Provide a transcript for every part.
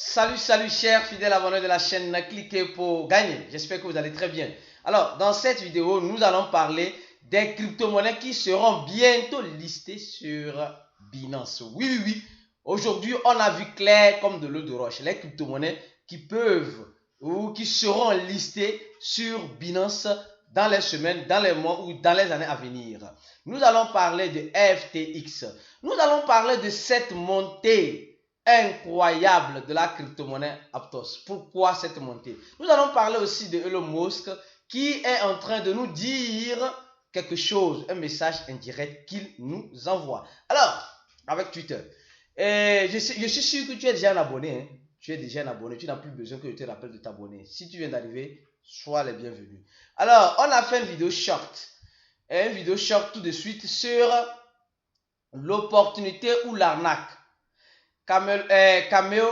Salut chers fidèles abonnés de la chaîne, cliquez pour gagner. J'espère que vous allez très bien. Alors, dans cette vidéo, nous allons parler des crypto-monnaies qui seront bientôt listées sur Binance. Oui. Aujourd'hui, on a vu clair comme de l'eau de roche. Les crypto-monnaies qui peuvent ou qui seront listées sur Binance dans les semaines, dans les mois ou dans les années à venir. Nous allons parler de FTX. Nous allons parler de cette montée incroyable de la crypto-monnaie Aptos. Pourquoi cette montée? Nous allons parler aussi de Elon Musk qui est en train de nous dire quelque chose, un message indirect qu'il nous envoie. Alors, avec Twitter, je suis sûr que tu es déjà un abonné. Hein? Tu es déjà un abonné, tu n'as plus besoin que je te rappelle de t'abonner. Si tu viens d'arriver, sois les bienvenus. Alors, on a fait une vidéo short. Une vidéo short tout de suite sur l'opportunité ou l'arnaque. Cameo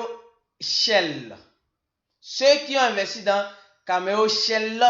Shell. Ceux qui ont investi dans Cameo Shell,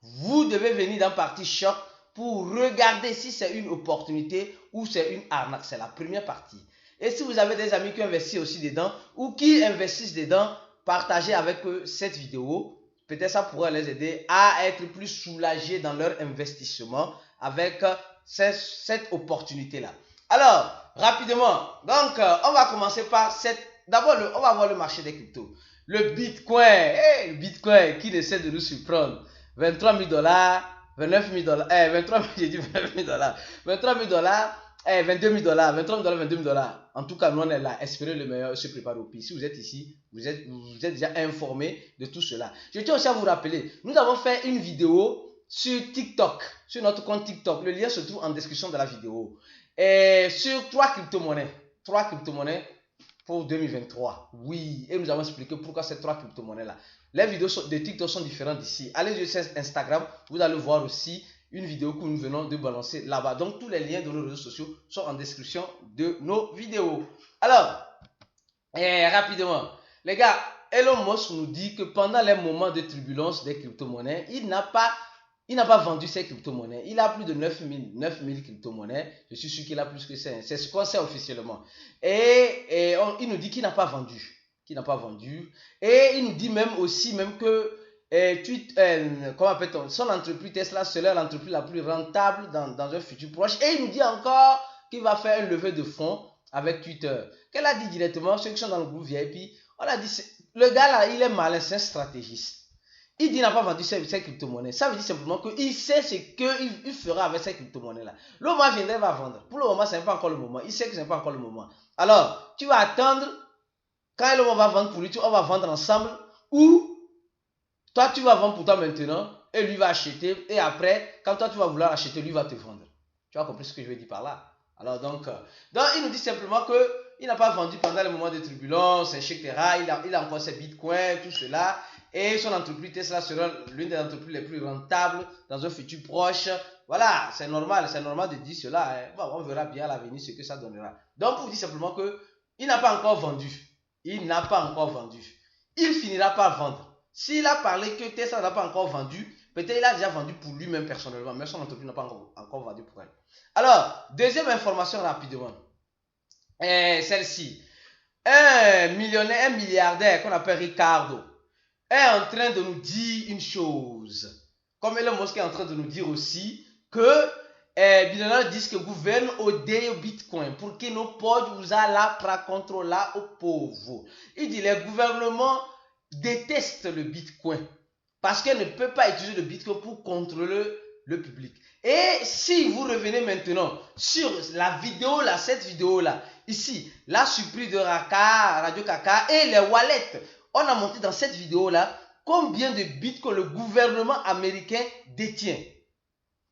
vous devez venir dans partie short pour regarder si c'est une opportunité ou c'est une arnaque. C'est la première partie. Et si vous avez des amis qui investissent aussi dedans ou qui investissent dedans, partagez avec eux cette vidéo. Peut-être ça pourrait les aider à être plus soulagés dans leur investissement avec cette opportunité-là. Alors, rapidement, donc on va commencer par d'abord, on va voir le marché des cryptos. Le Bitcoin qui essaie de nous surprendre. 23 000 $, 29 000 $, 23 000, j'ai dit 29 000 $, 23 000 $, 22 000 $, 23 000 $, 22 000 $. En tout cas, nous on est là, espérez le meilleur, se préparer au pire. Si vous êtes ici, vous êtes déjà informé de tout cela. Je tiens aussi à vous rappeler, nous avons fait une vidéo sur TikTok, sur notre compte TikTok. Le lien se trouve en description de la vidéo. Et sur 3 crypto-monnaies pour 2023. Oui, et nous avons expliqué pourquoi ces 3 crypto-monnaies-là. Les vidéos de TikTok sont différentes d'ici. Allez sur Instagram, vous allez voir aussi une vidéo que nous venons de balancer là-bas. Donc, tous les liens de nos réseaux sociaux sont en description de nos vidéos. Alors, rapidement, les gars, Elon Musk nous dit que pendant les moments de turbulence des crypto-monnaies, il n'a pas vendu ses crypto-monnaies. Il a plus de 9 000 crypto-monnaies. Je suis sûr qu'il a plus que ça. C'est ce qu'on sait officiellement. Et il nous dit qu'il n'a pas vendu. Et il nous dit même que comment appelle-t-on, son entreprise Tesla sera l'entreprise la plus rentable dans un futur proche. Et il nous dit encore qu'il va faire un levée de fonds avec Twitter. Qu'elle a dit directement, ceux qui sont dans le groupe VIP, on a dit, le gars là, il est malin, c'est un stratégiste. Il dit qu'il n'a pas vendu ses crypto-monnaies. Ça veut dire simplement qu'il sait ce qu'il fera avec ces crypto-monnaies-là. Le moment viendra, il va vendre. Pour le moment, ce n'est pas encore le moment. Il sait que ce n'est pas encore le moment. Alors, tu vas attendre. Quand le moment va vendre pour lui, on va vendre ensemble. Ou, toi, tu vas vendre pour toi maintenant. Et lui va acheter. Et après, quand toi, tu vas vouloir acheter, lui va te vendre. Tu as compris ce que je veux dire par là? Alors, donc il nous dit simplement qu'il n'a pas vendu pendant les moments de turbulence, etc. Il a encore ses bitcoins, tout cela. Et son entreprise Tesla sera l'une des entreprises les plus rentables dans un futur proche. Voilà, c'est normal de dire cela. Hein. Bon, on verra bien à l'avenir ce que ça donnera. Donc, pour dire simplement qu'il n'a pas encore vendu. Il finira par vendre. S'il a parlé que Tesla n'a pas encore vendu, peut-être il a déjà vendu pour lui-même personnellement, mais son entreprise n'a pas encore vendu pour elle. Alors, deuxième information rapidement. Celle-ci. Un milliardaire qu'on appelle Ricardo est en train de nous dire une chose. Comme Elon Musk est en train de nous dire aussi que Billionaire diz que o governo odeia o Bitcoin porque não pode usar lá para controlar o povo. Il dit les gouvernements détestent le Bitcoin parce qu'elle ne peut pas utiliser le Bitcoin pour contrôler le public. Et si vous revenez maintenant sur la vidéo là, cette vidéo là, ici, la surprise de Radio Kaka et les wallets, on a montré dans cette vidéo là combien de Bitcoin le gouvernement américain détient.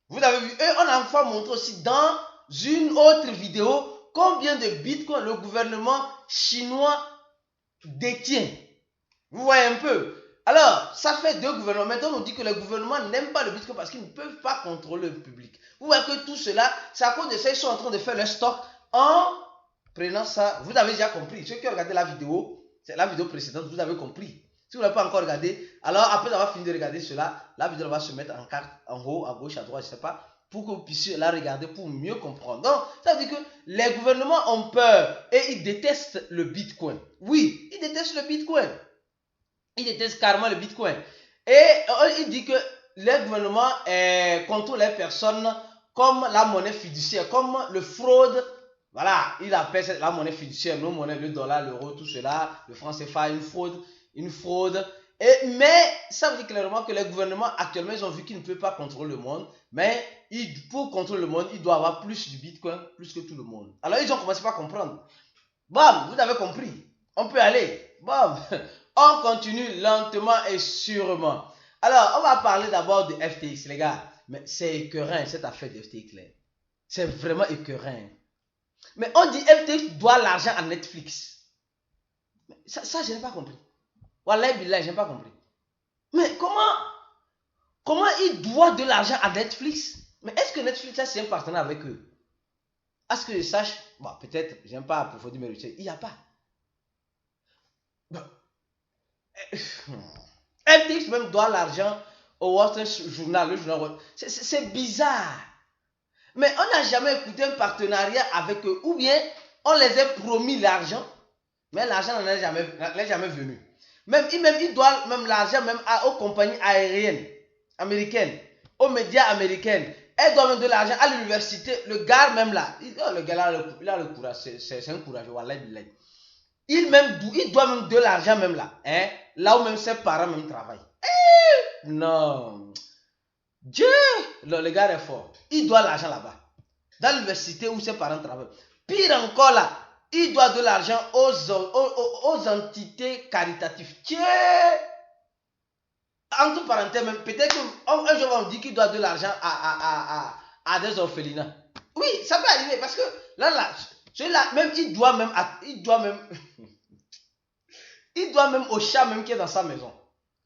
Vous avez vu, et on a enfin montré aussi dans une autre vidéo combien de Bitcoin le gouvernement chinois détient. Vous voyez un peu? Alors, ça fait 2 gouvernements. Maintenant, on dit que les gouvernements n'aiment pas le Bitcoin parce qu'ils ne peuvent pas contrôler le public. Vous voyez que tout cela, c'est à cause de ça qu'ils sont en train de faire leur stock en prenant ça. Vous avez déjà compris. Ceux qui ont regardé la vidéo, c'est la vidéo précédente, vous avez compris. Si vous n'avez pas encore regardé, alors après avoir fini de regarder cela, la vidéo va se mettre en carte, en haut, à gauche, à droite, je ne sais pas. pour que vous puissiez la regarder pour mieux comprendre. Donc, ça veut dire que les gouvernements ont peur et ils détestent le Bitcoin. Oui, ils détestent le Bitcoin. Ils détestent carrément le Bitcoin. Et il dit que les gouvernements contrôlent les personnes comme la monnaie fiduciaire, comme le fraude. Voilà, il appelle la monnaie fiduciaire, nos monnaies, le dollar, l'euro, tout cela, le franc CFA, une fraude. Mais ça veut dire clairement que les gouvernements actuellement, ils ont vu qu'ils ne peuvent pas contrôler le monde, mais pour contrôler le monde, ils doivent avoir plus du Bitcoin, plus que tout le monde. Alors ils ont commencé par comprendre. Bam, vous avez compris, on peut aller. Bam, on continue lentement et sûrement. Alors, on va parler d'abord de FTX, les gars. Mais c'est écœurant cette affaire de FTX, là. C'est vraiment écœurant. Mais on dit FTX doit l'argent à Netflix. Ça je n'ai pas compris. Wallah billah, je n'ai pas compris. Mais comment il doit de l'argent à Netflix? Mais est-ce que Netflix là c'est un partenaire avec eux? À ce que je sache, bon, peut-être, je n'aime pas approfondir mes recherches, il n'y a pas. Bon. FTX même doit l'argent au Wall Street Journal, le journal. C'est bizarre. Mais on n'a jamais écouté un partenariat avec eux. Ou bien on les a promis l'argent, mais l'argent n'est jamais venu. Même il doit même l'argent même aux compagnies aériennes américaines, aux médias américains. Elle doit même de l'argent à l'université. Le gars même là, le gars là, il a le courage, c'est un courageux. Il doit même de l'argent même là. Hein, là où même ses parents même travaillent. Non. Dieu, le gars est fort. Il doit l'argent là-bas. Dans l'université où ses parents travaillent. Pire encore là, il doit de l'argent aux entités caritatives. Dieu. Entre parenthèses, même peut-être qu'un jour on dit qu'il doit de l'argent à des orphelinats. Oui, ça peut arriver parce que là, celui-là, même il doit même au chat même qui est dans sa maison.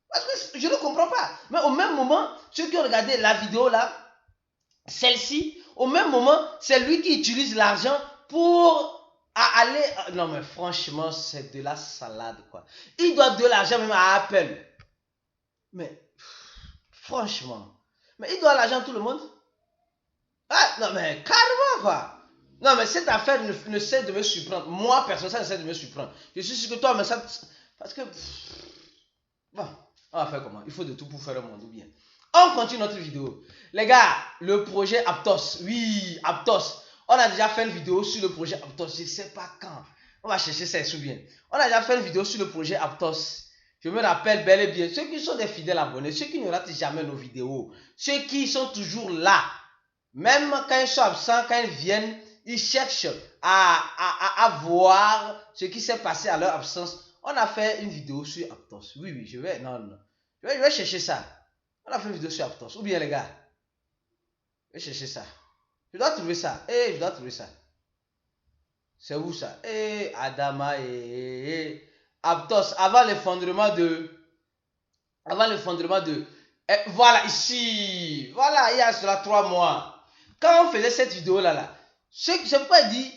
Parce que je ne comprends pas. Mais au même moment, ceux qui ont regardé la vidéo là, celle-ci, au même moment, c'est lui qui utilise l'argent pour aller... Non mais franchement, c'est de la salade quoi. Il doit de l'argent même à Apple. Mais franchement, mais il doit l'argent à tout le monde. Ah non mais carrément quoi. Non mais cette affaire ne cesse de me surprendre. Moi personnellement, ça ne cesse de me surprendre. Je suis sûr que toi, mais ça... Parce que... Bon, on va faire comment? Il faut de tout pour faire le monde ou bien. On continue notre vidéo. Les gars, le projet Aptos. Oui, Aptos. On a déjà fait une vidéo sur le projet Aptos. Je ne sais pas quand. On va chercher ça, se souvient. On a déjà fait une vidéo sur le projet Aptos. Je me rappelle bel et bien. Ceux qui sont des fidèles abonnés, ceux qui ne ratent jamais nos vidéos, ceux qui sont toujours là, même quand ils sont absents, quand ils viennent, ils cherchent à voir ce qui s'est passé à leur absence. On a fait une vidéo sur Aptos. Oui, je vais chercher ça. On a fait une vidéo sur Aptos. Ou bien les gars, je vais chercher ça. Je dois trouver ça. Je dois trouver ça. C'est où ça? Adama Aptos. Avant l'effondrement de... voilà, ici. Voilà, il y a cela 3 mois. Quand on faisait cette vidéo-là, c'est pourquoi il dit...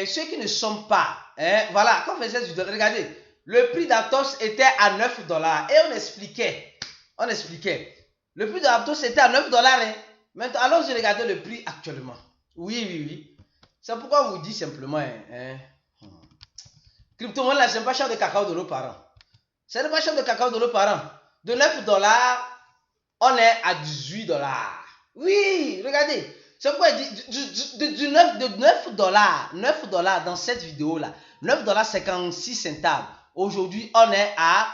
ceux qui ne sont pas... voilà, quand on faisait cette vidéo, regardez. Le prix d'Aptos était à 9 $. Et on expliquait. Le prix d'Aptos était à 9 $. Hein. Maintenant, alors je regardais le prix actuellement. Oui. C'est pourquoi on vous dit simplement... Crypto-monnaie, là, c'est pas cher de cacao de nos parents. C'est pas cher de cacao de nos parents. De 9 $, on est à 18 $. Oui, regardez. C'est pourquoi il dit 9 $, dans cette vidéo-là. 9 $ 56 centimes. Aujourd'hui, on est à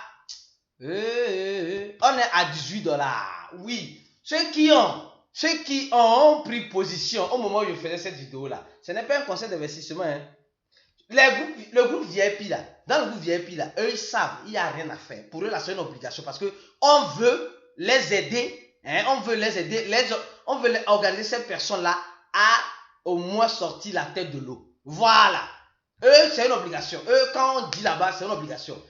18 $. Oui. Ceux qui ont pris position au moment où je faisais cette vidéo-là, ce n'est pas un conseil d'investissement. Hein. Le groupe VIP là, dans le groupe VIP là, eux ils savent, il n'y a rien à faire. Pour eux là, c'est une obligation parce que on veut les aider, hein, on veut organiser ces personnes-là à au moins sortir la tête de l'eau. Voilà. Eux, c'est une obligation. Eux, quand on dit là-bas, c'est une obligation.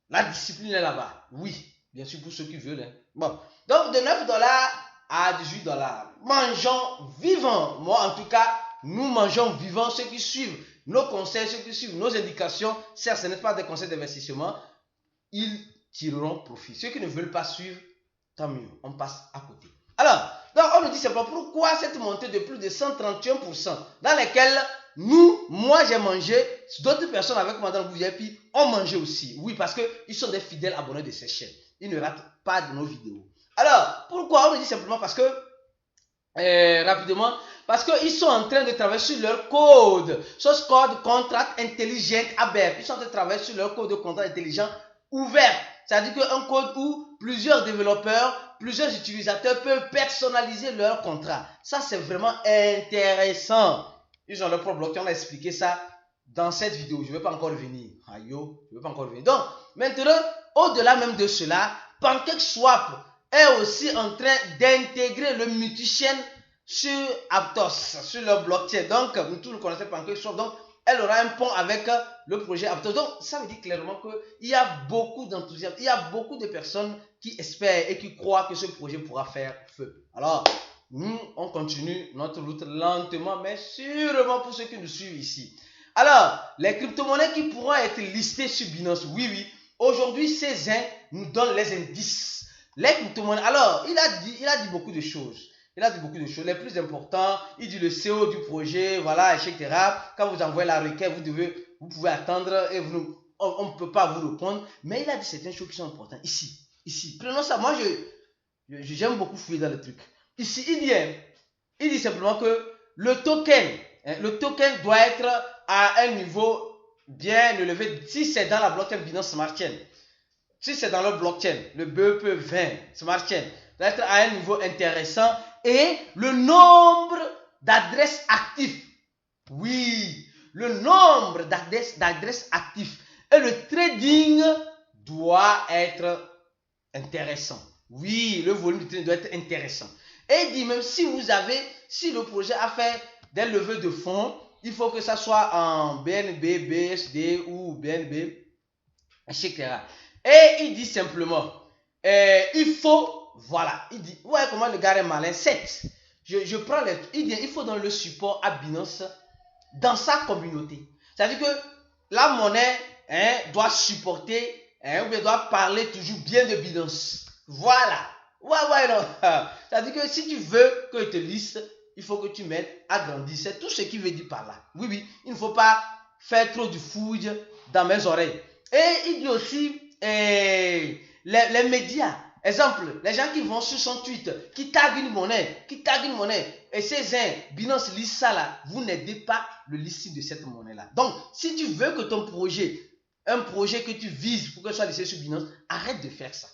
La discipline est là-bas. Oui, bien sûr, pour ceux qui veulent. Hein. Bon. Donc, de 9 $ à 18 $. Mangeons vivant. Moi, en tout cas, nous mangeons vivant. Ceux qui suivent nos conseils, ceux qui suivent nos indications, certes, ce n'est pas des conseils d'investissement, ils tireront profit. Ceux qui ne veulent pas suivre, tant mieux, on passe à côté. Alors, Donc, on nous dit simplement pourquoi cette montée de plus de 131% dans laquelle moi j'ai mangé, d'autres personnes avec moi dans le VIP ont mangé aussi. Oui, parce qu'ils sont des fidèles abonnés de ces chaînes. Ils ne ratent pas de nos vidéos. Alors, pourquoi? On nous dit simplement parce que, rapidement, parce qu'ils sont en train de travailler sur leur code. Source Code Contract Intelligent ABEP. Ils sont en train de travailler sur leur code de contrat intelligent ouvert. C'est-à-dire qu'un code où plusieurs développeurs, plusieurs utilisateurs peuvent personnaliser leur contrat. Ça, c'est vraiment intéressant. Ils ont leur propre blockchain. On a expliqué ça dans cette vidéo. Je ne vais pas encore revenir. Aïe, je ne vais pas encore revenir. Donc, maintenant, au-delà même de cela, PancakeSwap est aussi en train d'intégrer le multi-chain sur Aptos, sur leur blockchain. Donc, nous tous nous connaissons PancakeSwap. Donc, elle aura un pont avec le projet Aptos. Donc, ça veut dire clairement qu'il y a beaucoup d'enthousiasme. Il y a beaucoup de personnes qui espèrent et qui croient que ce projet pourra faire feu. Alors, nous, on continue notre route lentement, mais sûrement pour ceux qui nous suivent ici. Alors, les crypto-monnaies qui pourront être listées sur Binance, oui. Aujourd'hui, Cézanne nous donne les indices. Les crypto-monnaies, alors, il a dit beaucoup de choses. Il a dit beaucoup de choses. Les plus importants, il dit le CO du projet, voilà, etc. Quand vous envoyez la requête, vous pouvez attendre et on ne peut pas vous répondre. Mais il a dit certaines choses qui sont importantes. Ici, prenons ça. Moi, j'aime beaucoup fouiller dans le truc. Ici, il dit simplement que le token doit être à un niveau bien élevé. Si c'est dans la blockchain Binance Smart Chain, si c'est dans le blockchain, le BEP20 Smart Chain, doit être à un niveau intéressant. Et le nombre d'adresses actives. Oui, le nombre d'adresses actives. Et le trading doit être intéressant. Oui, le volume du trading doit être intéressant. Et il dit même si le projet a fait des levées de fonds, il faut que ça soit en BNB, BSD ou BNB, etc. Et il dit simplement, il faut... Voilà, il dit, ouais, comment le gars est malin. 7. Je prends les. Il dit, il faut donner le support à Binance dans sa communauté. C'est-à-dire que la monnaie doit supporter, ou bien doit parler toujours bien de Binance. Voilà. Ouais, non. C'est-à-dire que si tu veux que je te liste, il faut que tu m'aides à grandir. C'est tout ce qu'il veut dire par là. Oui, il ne faut pas faire trop du fouille dans mes oreilles. Et il dit aussi, les médias. Exemple, les gens qui vont sur son tweet, qui taguent une monnaie, et Cézanne, Binance liste ça là, vous n'aidez pas le listing de cette monnaie là. Donc, si tu veux que ton projet, un projet que tu vises pour que ce soit listé sur Binance, arrête de faire ça.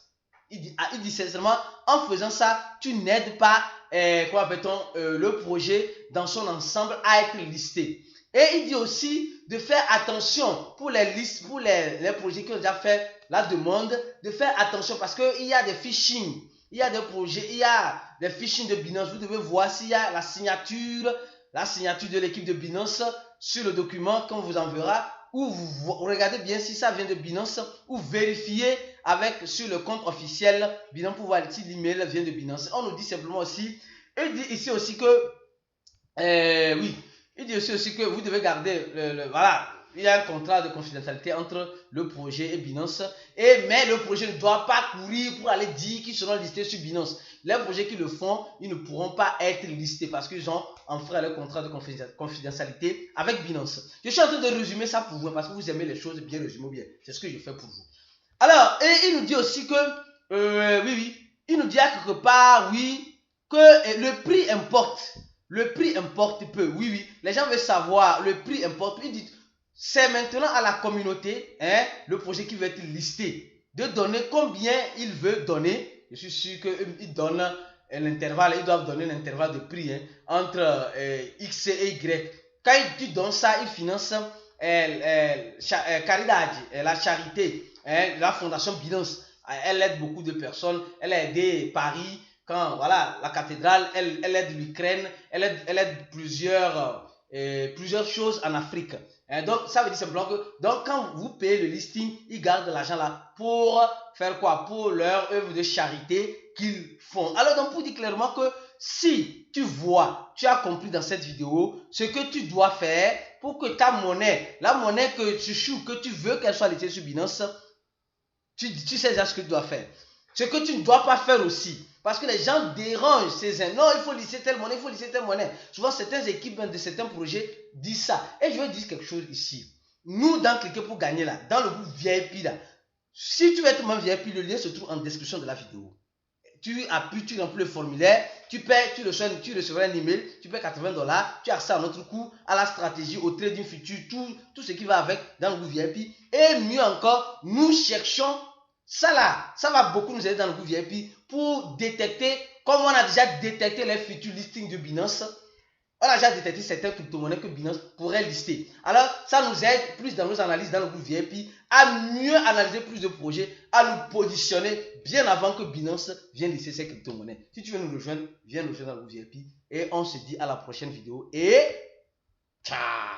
Il dit sincèrement, en faisant ça, tu n'aides pas, le projet dans son ensemble à être listé. Et il dit aussi de faire attention pour les listes, pour les projets qui ont déjà fait la demande, de faire attention parce qu'il y a des phishing, il y a des projets, il y a des phishing de Binance. Vous devez voir s'il y a la signature de l'équipe de Binance sur le document qu'on vous enverra, ou vous regardez bien si ça vient de Binance, ou vérifiez sur le compte officiel Binance pour voir si l'email vient de Binance. On nous dit simplement aussi, il dit ici aussi que, il dit aussi que vous devez garder, voilà, il y a un contrat de confidentialité entre le projet et Binance. Mais le projet ne doit pas courir pour aller dire qu'ils seront listés sur Binance. Les projets qui le font, ils ne pourront pas être listés parce qu'ils ont enfreint le contrat de confidentialité avec Binance. Je suis en train de résumer ça pour vous parce que vous aimez les choses bien résumées bien. C'est ce que je fais pour vous. Alors, et il nous dit aussi que, il nous dit à quelque part, que le prix importe. Le prix importe peu. Oui, les gens veulent savoir, le prix importe. Il dit, c'est maintenant à la communauté, le projet qui veut être listé, de donner combien il veut donner. Je suis sûr qu'ils donnent l'intervalle, ils doivent donner l'intervalle de prix entre X et Y. Quand tu donnes ça, ils financent Caridad, la charité, la fondation Binance. Elle aide beaucoup de personnes. Elle a aidé Paris, quand voilà, la cathédrale, elle aide l'Ukraine, elle aide plusieurs choses en Afrique. Donc, ça veut dire simplement que quand vous payez le listing, ils gardent l'argent là pour faire quoi? Pour leur œuvre de charité qu'ils font. Alors, donc, pour dire clairement que si tu as compris dans cette vidéo ce que tu dois faire pour que ta monnaie, la monnaie que tu veux qu'elle soit listée sur Binance, tu sais déjà ce que tu dois faire. Ce que tu ne dois pas faire aussi. Parce que les gens dérangent ces uns. Non, il faut lisser telle monnaie, il faut lisser telle monnaie. Souvent, certaines équipes de certains projets disent ça. Et je veux dire quelque chose ici. Nous, dans Cliquer pour gagner là, dans le groupe VIP là, si tu veux être membre VIP, le lien se trouve en description de la vidéo. Tu appuies, tu remplis le formulaire, tu paies, tu recevras un email, tu paies $80, tu as accès à notre cours, à la stratégie, au trading futur, tout ce qui va avec dans le groupe VIP. Et mieux encore, nous cherchons ça là, ça va beaucoup nous aider dans le groupe VIP pour détecter, comme on a déjà détecté les futurs listings de Binance, on a déjà détecté certaines crypto-monnaies que Binance pourrait lister. Alors, ça nous aide plus dans nos analyses dans le groupe VIP à mieux analyser plus de projets, à nous positionner bien avant que Binance vienne lister ces crypto-monnaies. Si tu veux nous rejoindre, viens nous rejoindre dans le groupe VIP et on se dit à la prochaine vidéo et ciao!